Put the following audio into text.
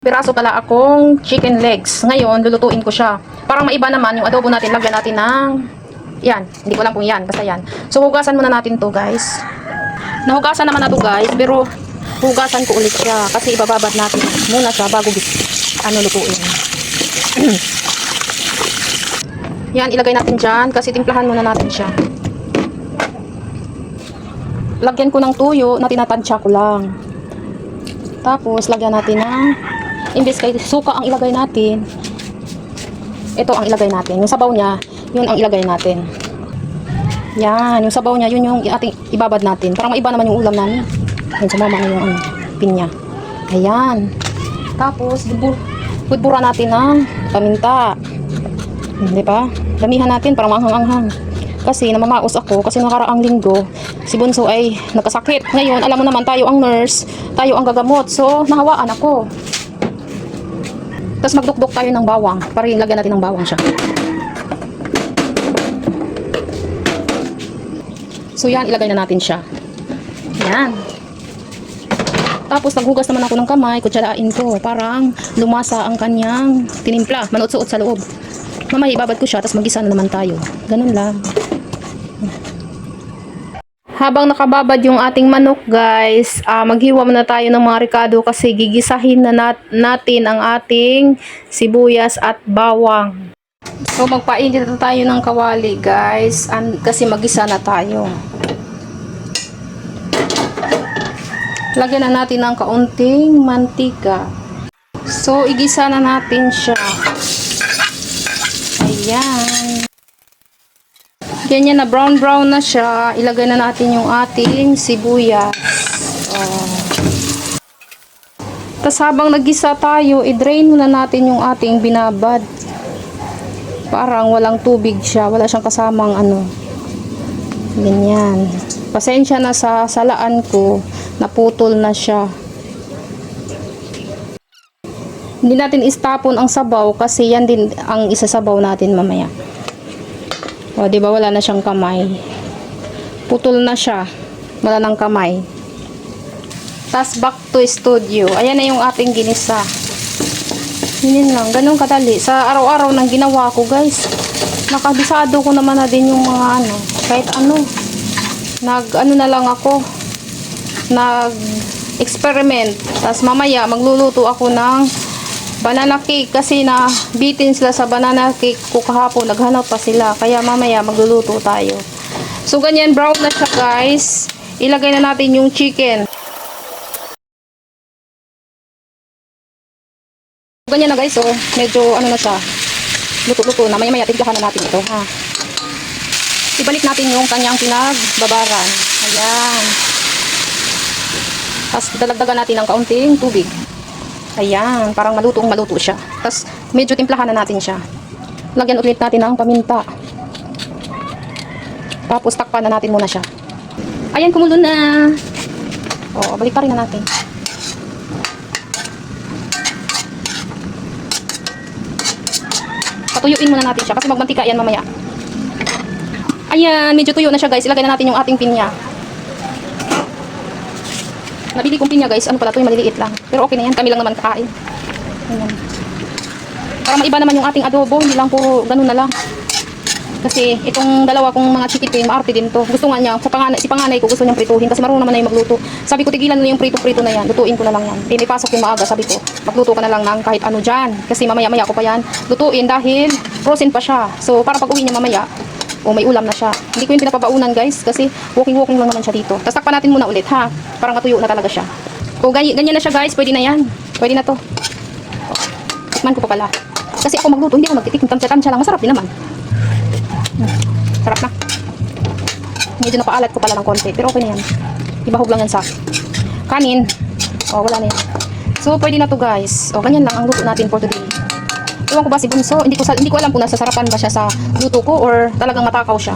Piraso pala akong chicken legs. Ngayon, lulutuin ko siya. Parang maiba naman yung adobo natin. Lagyan natin ng yan. Hindi ko alam kung yan. Basta yan. So, hugasan muna natin to guys. Nahugasan naman na to guys. Pero, hugasan ko ulit siya. Kasi ibababad natin muna siya bago lutuin. Yan, ilagay natin dyan. Kasi timplahan muna natin siya. Lagyan ko ng tuyo na tinatansya ko lang. Tapos, lagyan natin ng imbes kay suka ang ilagay natin, ito ang ilagay natin. Yung sabaw niya, yun ang ilagay natin. Yan, yung sabaw niya, yun yung ating ibabad natin. Parang maiba naman yung ulam namin. Yan, sumama na yung pinya. Ayan. Tapos, budbura natin ng paminta. Di ba? Damihan natin, parang manghang-anghang. Kasi namamaos ako, kasi nakaraang linggo, si Bunso ay nagkasakit. Ngayon, alam mo naman, tayo ang nurse, tayo ang gagamot. So, nahawaan ako. Tapos magdukduk tayo ng bawang. Para lagyan natin ng bawang siya. So yan, ilagay na natin siya. Yan. Tapos naghugas naman ako ng kamay. Kutsarain ko. Parang lumasa ang kanyang tinimpla. Manuot-suot sa loob. Mamaya ibabad ko siya. Tapos magisa na naman tayo. Ganun lang. Habang nakababad yung ating manok guys, maghiwa muna tayo ng mga ricado kasi gigisahin na natin ang ating sibuyas at bawang. So magpainit na tayo ng kawali guys, kasi magisa na tayo. Lagyan na natin ng kaunting mantika. So igisa na natin siya. Ayan. Ganyan na brown na siya. Ilagay na natin yung ating sibuyas. Tapos habang nagisa tayo, i-drain muna natin yung ating binabad. Parang walang tubig siya. Wala siyang kasamang ganyan. Pasensya na sa salaan ko. Naputol na siya. Hindi natin istapon ang sabaw kasi yan din ang isasabaw natin mamaya. O, di ba wala na siyang kamay. Putol na siya. Wala nang kamay. Tas back to studio. Ayan na yung ating ginisa. Yun lang. Ganun kadali. Sa araw-araw nang ginawa ko, guys. Nakabisado ko naman na din yung mga kahit na lang ako. Experiment. Tas mamaya magluluto ako ng banana cake kasi na bitin sila sa banana cake ko kahapon, naghanap pa sila, kaya mamaya magluluto tayo. So ganyan, brown na siya guys. Ilagay na natin yung chicken. Ganyan na guys, medyo na siya, luto-luto na. Maya timplahan na natin ito ha. Ibalik natin yung kanyang pinagbabaran. Ayan. Tapos dalagdagan natin ng kaunting tubig. Ayan, parang maluto siya. Tapos, medyo timplahan na natin siya. Lagyan ulit natin ng paminta. Tapos, takpan na natin muna siya. Ayan, kumulo na. O, balik pa rin na natin. Patuyuin muna natin siya kasi magmantika yan mamaya. Ayan, medyo tuyo na siya guys. Ilagay na natin yung ating pinya. Nabili kong pinya guys, pala ito yung maliliit lang. Pero okay na yan, kami lang naman kakain. Ayan. Para maiba naman yung ating adobo, hindi lang puro ganun na lang. Kasi itong dalawa kong mga chikiting, maarte din to. Gusto nga niya, si panganay ko gusto niyang prituhin kasi marunong naman na yung magluto. Sabi ko, tigilan na yung prito-prito na yan, lutuin ko na lang yan. May pasok yung maaga, sabi ko, magluto ka na lang ng kahit ano dyan. Kasi mamaya-maya ko pa yan lutuin dahil frozen pa siya. So para pag uwi niya mamaya, may ulam na siya. Hindi ko yung pinapabaunan guys kasi walking lang naman siya dito. Tapos takpan natin muna ulit ha. Parang matuyo na talaga siya. O ganyan na siya guys. Pwede na yan. Pwede na to. Tikman ko pa pala. Kasi ako magluto. Hindi ako magtitik. Tansya lang. Masarap din naman. Sarap na. Medyo napaalat ko pala ng konti. Pero okay na yan. Ibahog lang yan sa kanin. O wala na yan. So pwede na to guys. O ganyan lang ang luto natin for today. Ewan ko ba si Bunso, hindi ko alam kung nasasarapan ba siya sa luto ko or talagang matakaw siya.